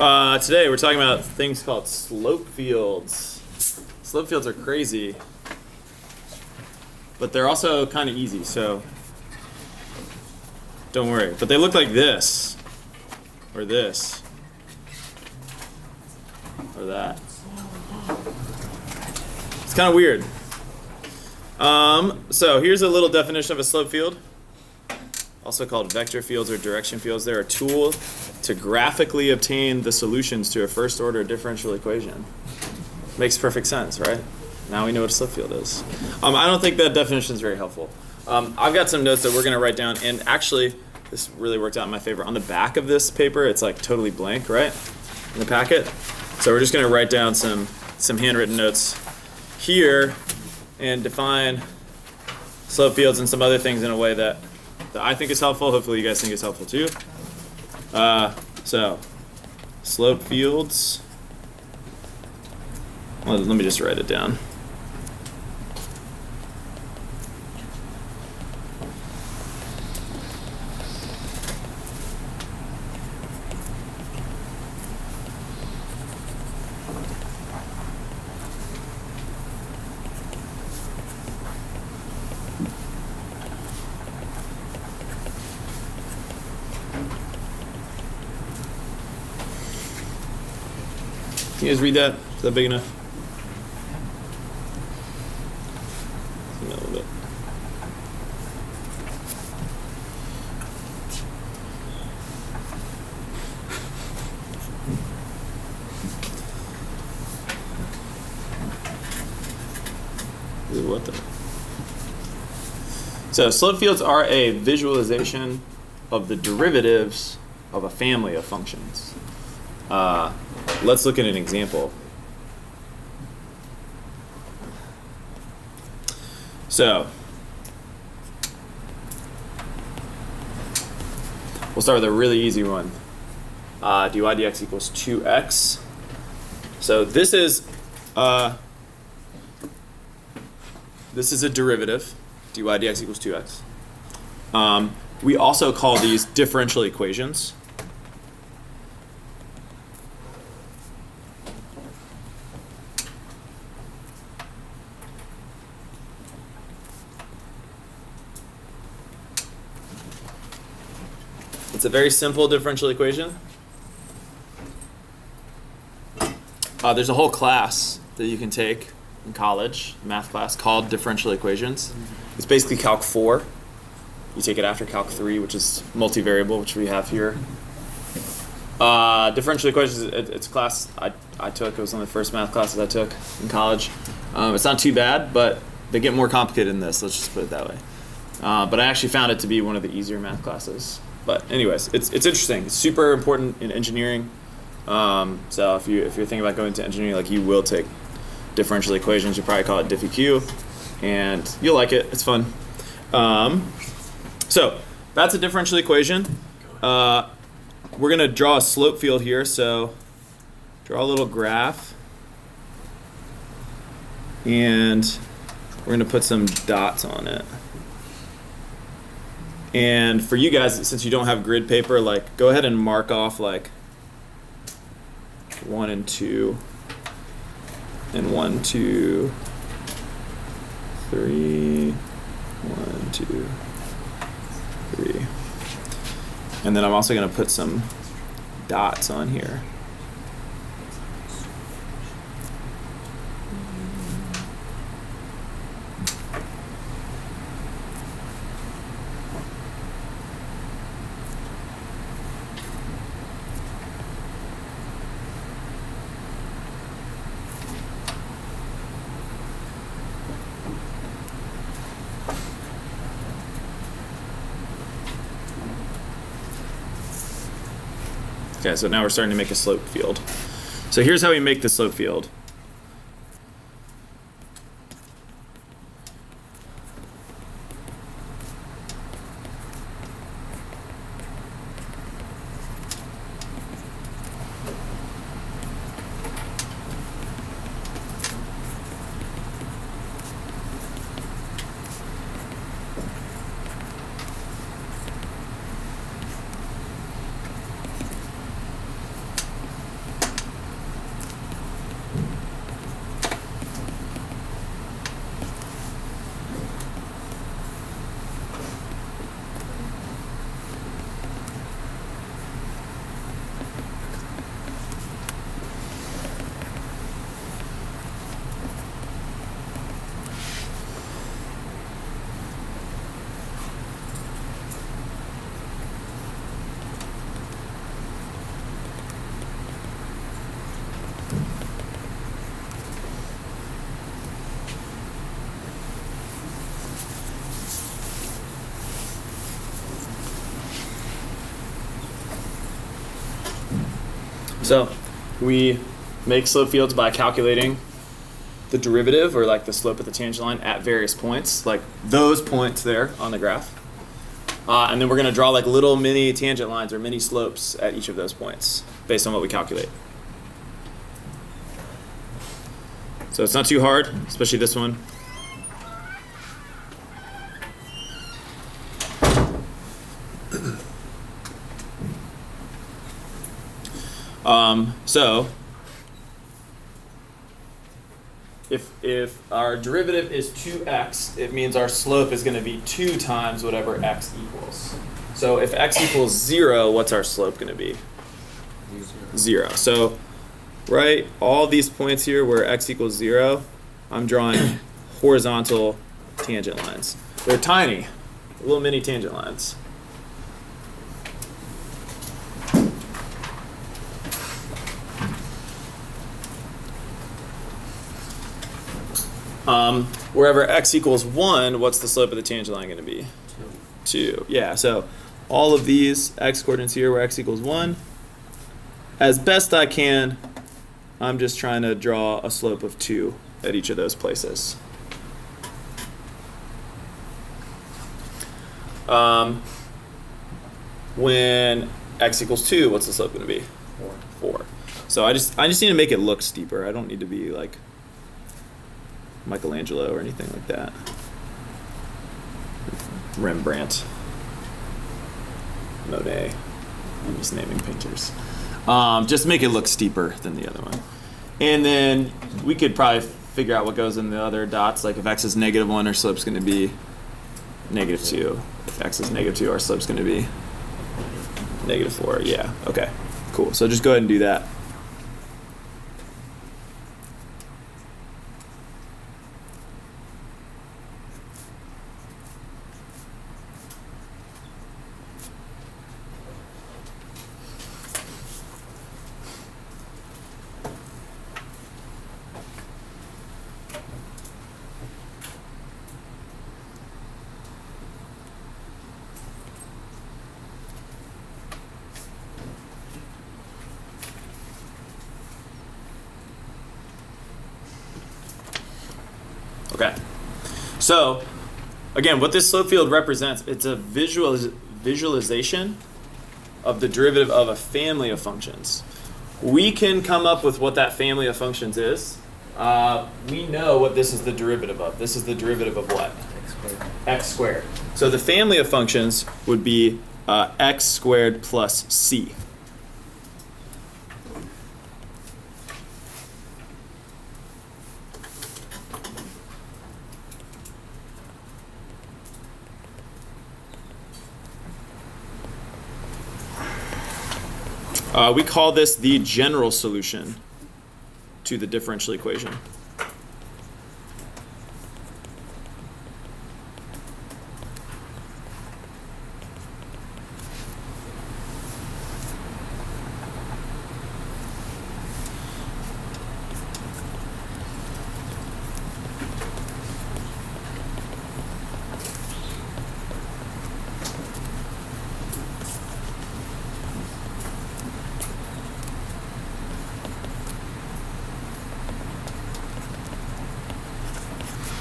Today we're talking about things called slope fields. Slope fields are crazy, but they're also kind of easy, so don't worry. But they look like this, or this, or that. It's kind of weird. So here's a little definition of a slope field, also called vector fields or direction fields. They're a tool to graphically obtain the solutions to a first order differential equation. Makes perfect sense, right? Now we know what a slope field is. I don't think that definition is very helpful. I've got some notes that we're going to write down, and actually this really worked out in my favor. On the back of this paper, it's like totally blank, right? In the packet. So we're just going to write down some handwritten notes here and define slope fields and some other things in a way that I think is helpful. Hopefully you guys think it's helpful too. So slope fields. Well, let me just write it down. Can you guys read that? Is that big enough? A little bit. What the? So slope fields are a visualization of the derivatives of a family of functions. Let's look at an example. So, we'll start with a really easy one. dy dx equals 2x. So this is a derivative. dy dx equals 2x. We also call these differential equations. It's a very simple differential equation. There's a whole class that you can take in college, a math class, called differential equations. It's basically Calc 4. You take it after Calc 3, which is multivariable, which we have here. Differential equations, it's a class I took. It was one of the first math classes I took in college. It's not too bad, but they get more complicated than this. Let's just put it that way. But I actually found it to be one of the easier math classes. But anyways, it's interesting. It's super important in engineering. So if you're thinking about going to engineering, like you will take differential equations. You probably call it diffEq, and you'll like it. It's fun. So that's a differential equation. We're gonna draw a slope field here. So draw a little graph, and we're gonna put some dots on it. And for you guys, since you don't have grid paper, like go ahead and mark off like 1 and 2, and 1, 2, 3, 1, 2, 3. And then I'm also going to put some dots on here. Okay, so now we're starting to make a slope field. So here's how we make the slope field. So we make slope fields by calculating the derivative, or like the slope of the tangent line, at various points, like those points there on the graph. And then we're going to draw like little mini tangent lines or mini slopes at each of those points based on what we calculate. So it's not too hard, especially this one. So if our derivative is 2x, it means our slope is going to be 2 times whatever x equals. So if x equals 0, what's our slope going to be? 0. So right, all these points here where x equals 0, I'm drawing horizontal tangent lines. They're tiny, little mini tangent lines. Wherever x equals 1, what's the slope of the tangent line going to be? 2. Yeah, so all of these x coordinates here where x equals 1, as best I can, I'm just trying to draw a slope of 2 at each of those places. When x equals 2, what's the slope going to be? 4. So I just need to make it look steeper. I don't need to be like Michelangelo or anything like that. Rembrandt. Monet. I'm just naming painters. Just make it look steeper than the other one. And then we could probably figure out what goes in the other dots. Like if x is -1, our slope's going to be -2. If x is -2, our slope's going to be -4. Yeah, okay, cool. So just go ahead and do that. Okay, so again, what this slope field represents, it's a visualization of the derivative of a family of functions. We can come up with what that family of functions is. We know what this is the derivative of. This is the derivative of what? X squared. X squared. So the family of functions would be x squared plus c. We call this the general solution to the differential equation.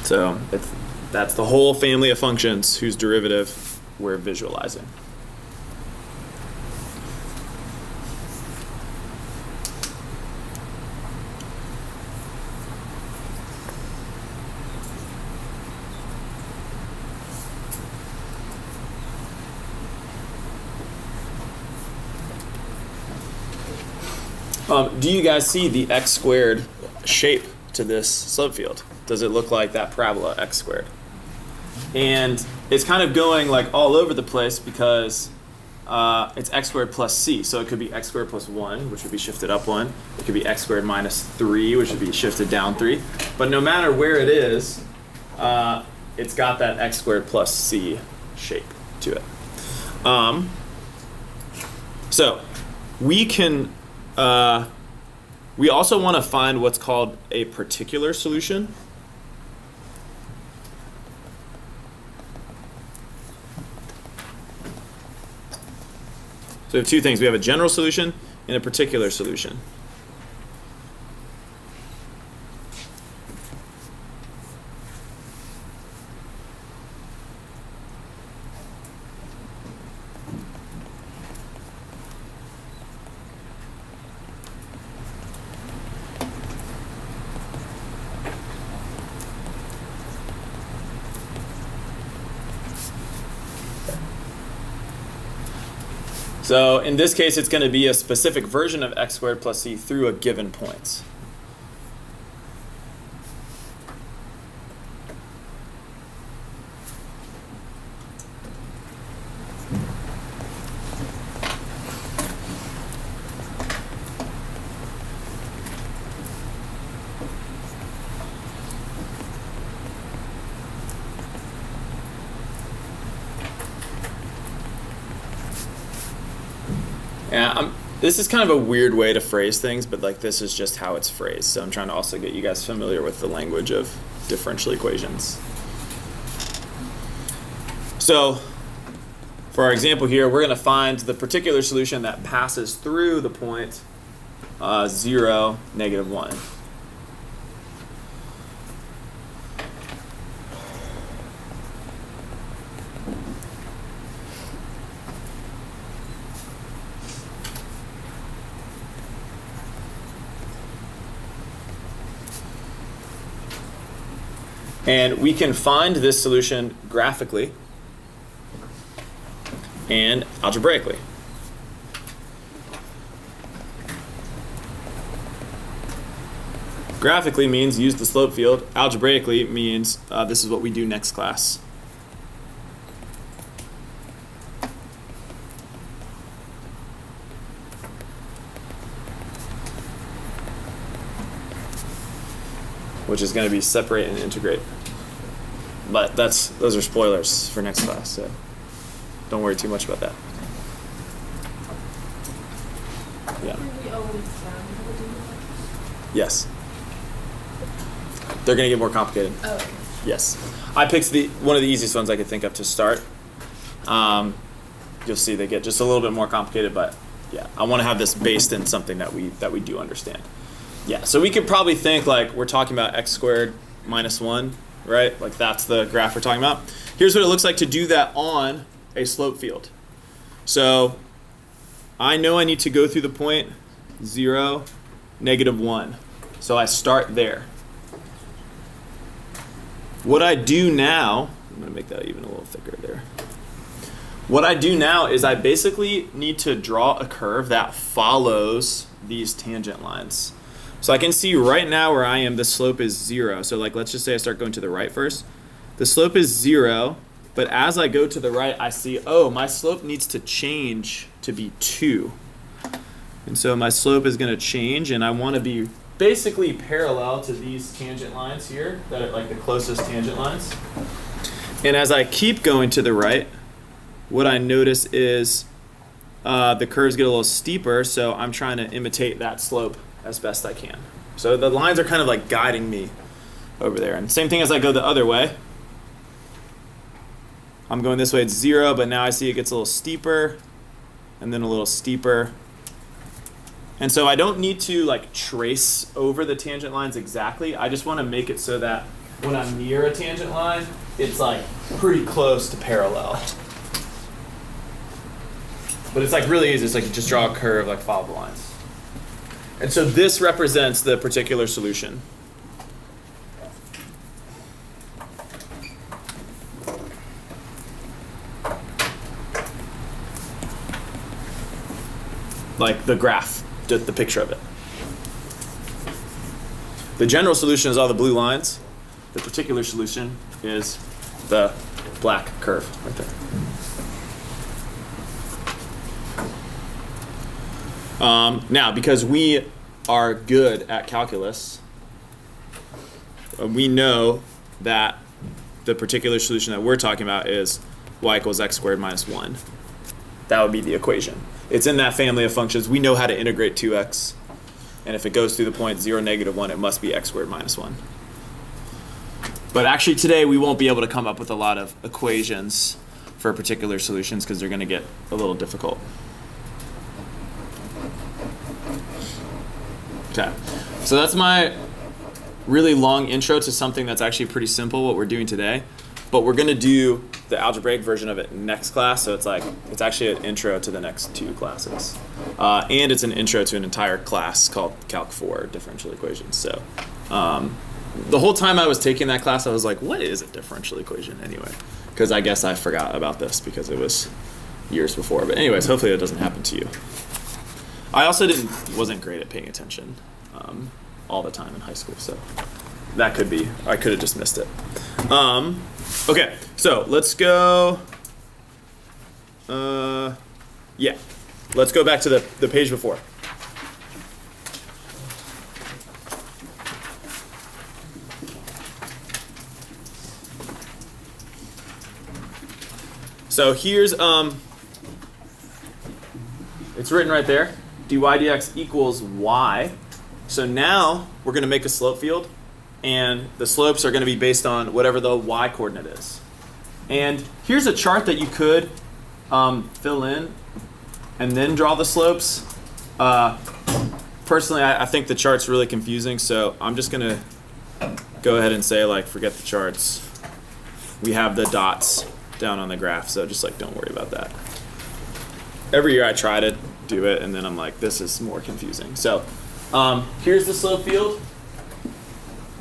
So that's the whole family of functions whose derivative we're visualizing. Do you guys see the x squared shape to this slope field? Does it look like that parabola x squared? And it's kind of going like all over the place because it's x squared plus c. So it could be x squared plus 1, which would be shifted up 1. It could be x squared minus 3, which would be shifted down 3. But no matter where it is, it's got that x squared plus c shape to it. So we can, we also want to find what's called a particular solution. So we have two things. We have a general solution in a particular solution. So in this case, it's going to be a specific version of x squared plus c through a given point. Yeah, this is kind of a weird way to phrase things, but like this is just how it's phrased. So I'm trying to also get you guys familiar with the language of differential equations. So for our example here, we're going to find the particular solution that passes through the point 0, -1. And we can find this solution graphically and algebraically. Graphically means use the slope field. Algebraically means this is what we do next class. Which is going to be separate and integrate. But those are spoilers for next class, so don't worry too much about that. Yeah. Yes. They're going to get more complicated. Oh, okay. Yes. I picked one of the easiest ones I could think of to start. You'll see they get just a little bit more complicated, but yeah, I want to have this based in something that we do understand. Yeah, so we could probably think like we're talking about x squared minus 1, right? Like that's the graph we're talking about. Here's what it looks like to do that on a slope field. So I know I need to go through the point 0, -1. So I start there. What I do now, I'm going to make that even a little thicker there. What I do now is I basically need to draw a curve that follows these tangent lines. So I can see right now where I am, the slope is 0. So like, let's just say I start going to the right first. The slope is 0, but as I go to the right, I see, oh, my slope needs to change to be 2. And so my slope is going to change, and I want to be basically parallel to these tangent lines here that are like the closest tangent lines. And as I keep going to the right, what I notice is the curves get a little steeper, so I'm trying to imitate that slope as best I can. So the lines are kind of like guiding me over there. And same thing as I go the other way. I'm going this way, it's 0, but now I see it gets a little steeper and then a little steeper. And so I don't need to like trace over the tangent lines exactly. I just want to make it so that when I'm near a tangent line, it's like pretty close to parallel. But it's like really easy. It's like you just draw a curve, like follow the lines. And so this represents the particular solution. Like the graph, the picture of it. The general solution is all the blue lines. The particular solution is the black curve right there. Now, because we are good at calculus, we know that the particular solution that we're talking about is y equals x squared minus 1. That would be the equation. It's in that family of functions. We know how to integrate 2x. And if it goes through the point 0, -1, it must be x squared minus 1. But actually today we won't be able to come up with a lot of equations for particular solutions because they're going to get a little difficult. Okay, so that's my really long intro to something that's actually pretty simple, what we're doing today. But we're gonna do the algebraic version of it next class, so it's actually an intro to the next 2 classes. And it's an intro to an entire class called Calc 4, differential equations. So the whole time I was taking that class, I was like, what is a differential equation anyway? Because I guess I forgot about this because it was years before. But anyways, hopefully it doesn't happen to you. I also wasn't great at paying attention all the time in high school, so that could be, I could have just missed it. Okay, so let's go, yeah, let's go back to the page before. So here's, it's written right there, dy dx equals y. So now we're going to make a slope field, and the slopes are going to be based on whatever the y coordinate is. And here's a chart that you could fill in and then draw the slopes. Personally, I think the chart's really confusing, so I'm just going to go ahead and say, like, forget the charts. We have the dots down on the graph, so just like don't worry about that. Every year I try to do it, and then I'm like, this is more confusing. So here's the slope field.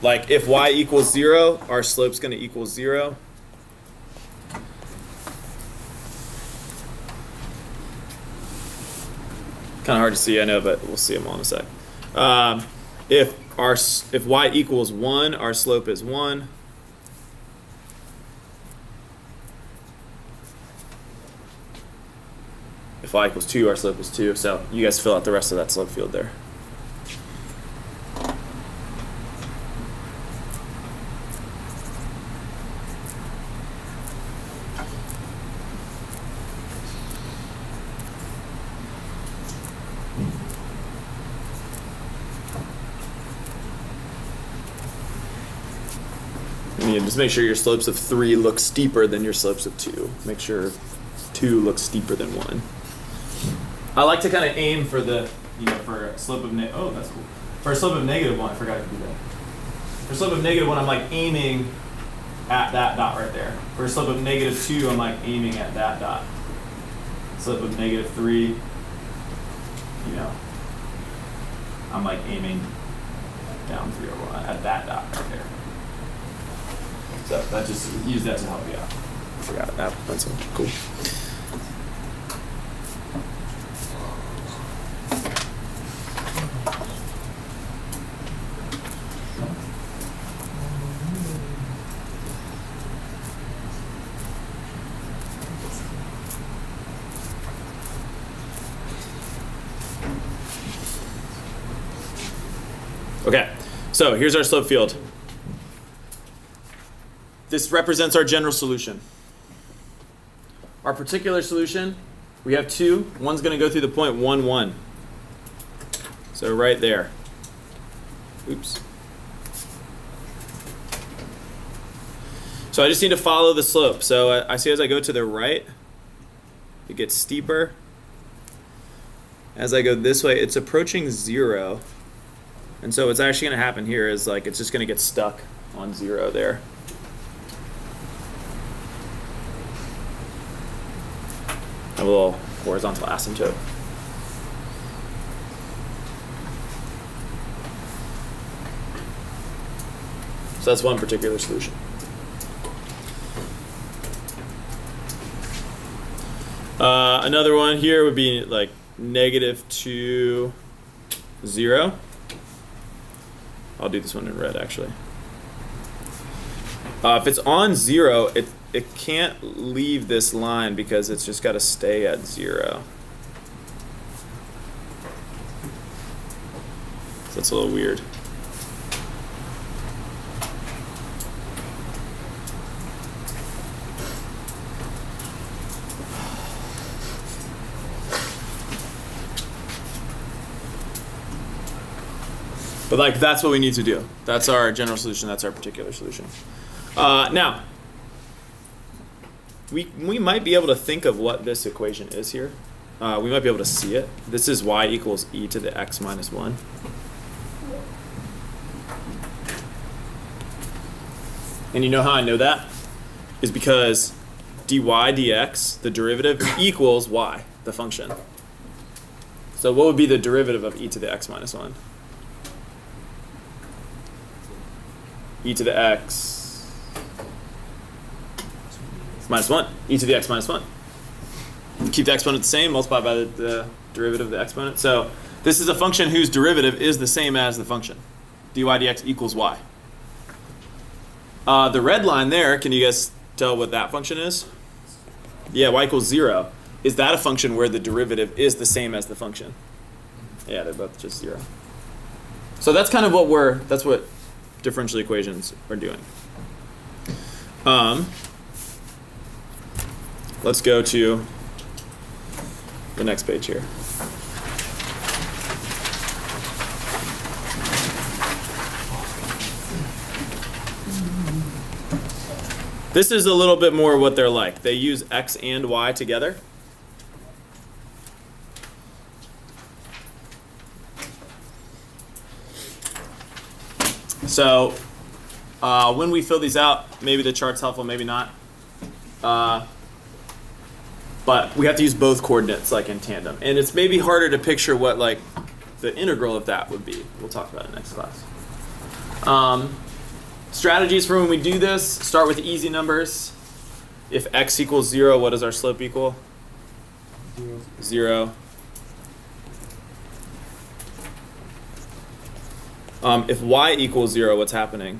Like if y equals 0, our slope's going to equal 0. Kind of hard to see, I know, but we'll see them all in a sec. If y equals 1, our slope is 1. If y equals 2, our slope is 2. So you guys fill out the rest of that slope field there. Just make sure your slopes of 3 look steeper than your slopes of 2. Make sure 2 looks steeper than 1. I like to kind of aim for the, for a slope of oh, that's cool. For a slope of -1, I forgot to do that. For a slope of -1, I'm like aiming at that dot right there. For a slope of -2, I'm like aiming at that dot. Slope of -3, I'm like aiming down 3 over 1 at that dot right there. So that just use that to help you out. I forgot that pencil. Cool. Okay, so here's our slope field. This represents our general solution. Our particular solution, we have 2. One's going to go through the point 1, 1. So right there. Oops. So I just need to follow the slope. So I see as I go to the right, it gets steeper. As I go this way, it's approaching 0. And so what's actually going to happen here is like it's just going to get stuck on 0 there. Have a little horizontal asymptote. So that's one particular solution. Another one here would be like -2, 0. I'll do this one in red actually. If it's on 0, it can't leave this line because it's just got to stay at 0. So that's a little weird. But like that's what we need to do. That's our general solution. That's our particular solution. Now, we might be able to think of what this equation is here. We might be able to see it. This is y equals e to the x minus 1. And you know how I know that? Is because dy dx, the derivative, equals y, the function. So what would be the derivative of e to the x minus 1? E to the x minus 1. E to the x minus 1. Keep the exponent the same, multiply by the derivative of the exponent. So this is a function whose derivative is the same as the function. Dy dx equals y. The red line there, can you guys tell what that function is? Yeah, y equals 0. Is that a function where the derivative is the same as the function? Yeah, they're both just 0. So that's kind of that's what differential equations are doing. Let's go to the next page here. This is a little bit more what they're like. They use x and y together. So when we fill these out, maybe the chart's helpful, maybe not. But we have to use both coordinates like in tandem. And it's maybe harder to picture what like the integral of that would be. We'll talk about it next class. Strategies for when we do this, start with easy numbers. If x equals 0, what does our slope equal? 0. If y equals 0, what's happening?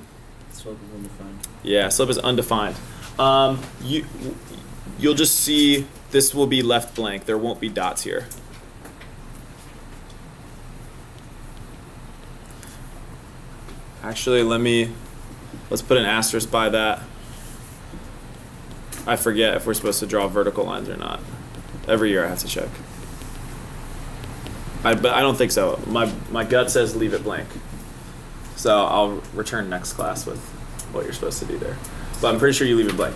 Slope is undefined. Yeah, slope is undefined. You'll just see this will be left blank. There won't be dots here. Actually, let's put an asterisk by that. I forget if we're supposed to draw vertical lines or not. Every year I have to check. But I don't think so. My gut says leave it blank. So I'll return next class with what you're supposed to do there. But I'm pretty sure you leave it blank.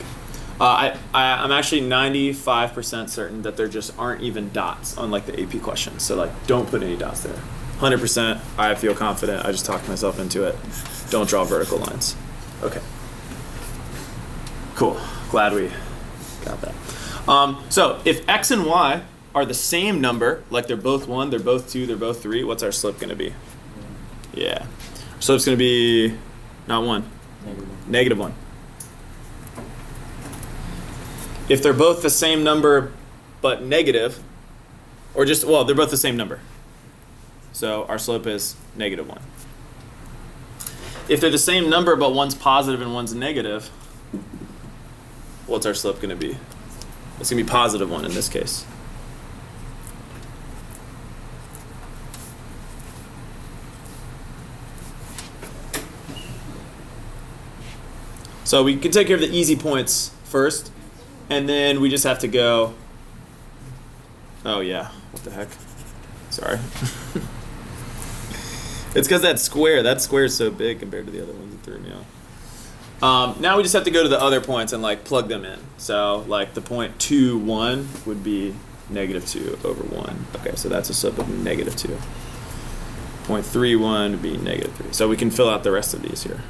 I'm actually 95% certain that there just aren't even dots on like the AP questions. So like don't put any dots there. 100%, I feel confident. I just talked myself into it. Don't draw vertical lines. Okay. Cool. Glad we got that. So if x and y are the same number, like they're both 1, they're both 2, they're both 3, what's our slope going to be? Yeah. Our slope's going to be not 1. Negative 1. If they're both the same number but negative, or just, well, they're both the same number. So our slope is negative 1. If they're the same number but one's positive and one's negative, what's our slope going to be? It's going to be positive 1 in this case. So we can take care of the easy points first, and then we just have to go, oh yeah, what the heck? Sorry. It's because that square is so big compared to the other ones. It threw me off. Now we just have to go to the other points and like plug them in. So like the point 2, 1 would be negative 2 over 1. Okay, so that's a slope of negative 2. Point 3, 1 would be negative 3. So we can fill out the rest of these here.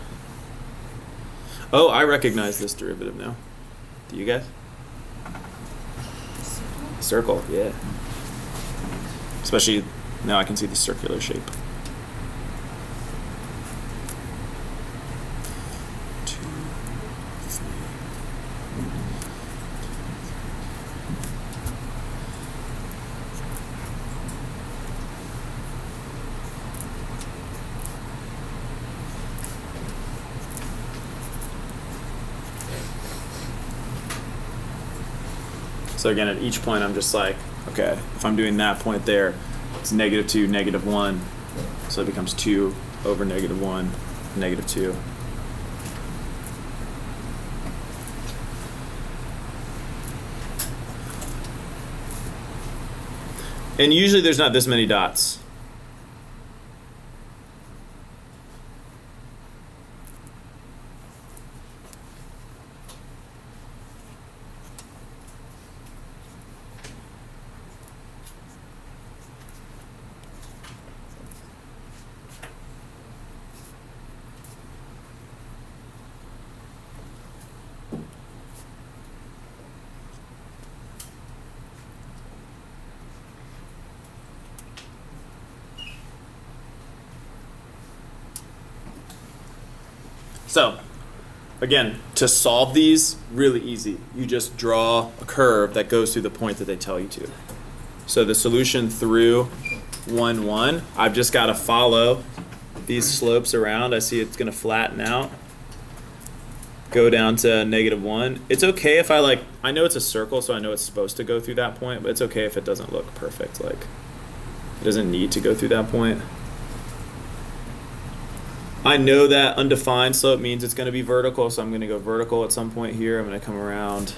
Oh, I recognize this derivative now. Do you guys? Circle, yeah. Especially now I can see the circular shape. So again, at each point, I'm just like, okay, if I'm doing that point there, it's negative 2, negative 1. So it becomes 2 over negative 1, negative 2. And usually there's not this many dots. So, again, to solve these, really easy. You just draw a curve that goes through the point that they tell you to. So the solution through 1, 1, I've just got to follow these slopes around. I see it's going to flatten out. Go down to -1. It's okay if I know it's a circle, so I know it's supposed to go through that point, but it's okay if it doesn't look perfect. Like, it doesn't need to go through that point. I know that undefined slope means it's going to be vertical, so I'm going to go vertical at some point here. I'm going to come around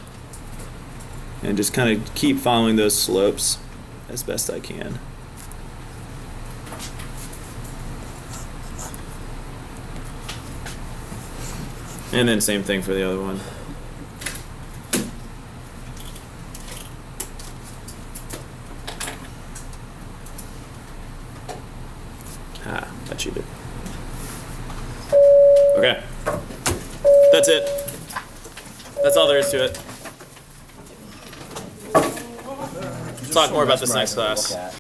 and just kind of keep following those slopes as best I can. And then same thing for the other one. Ah, I cheated. Okay. That's it. That's all there is to it. Talk more about this next class.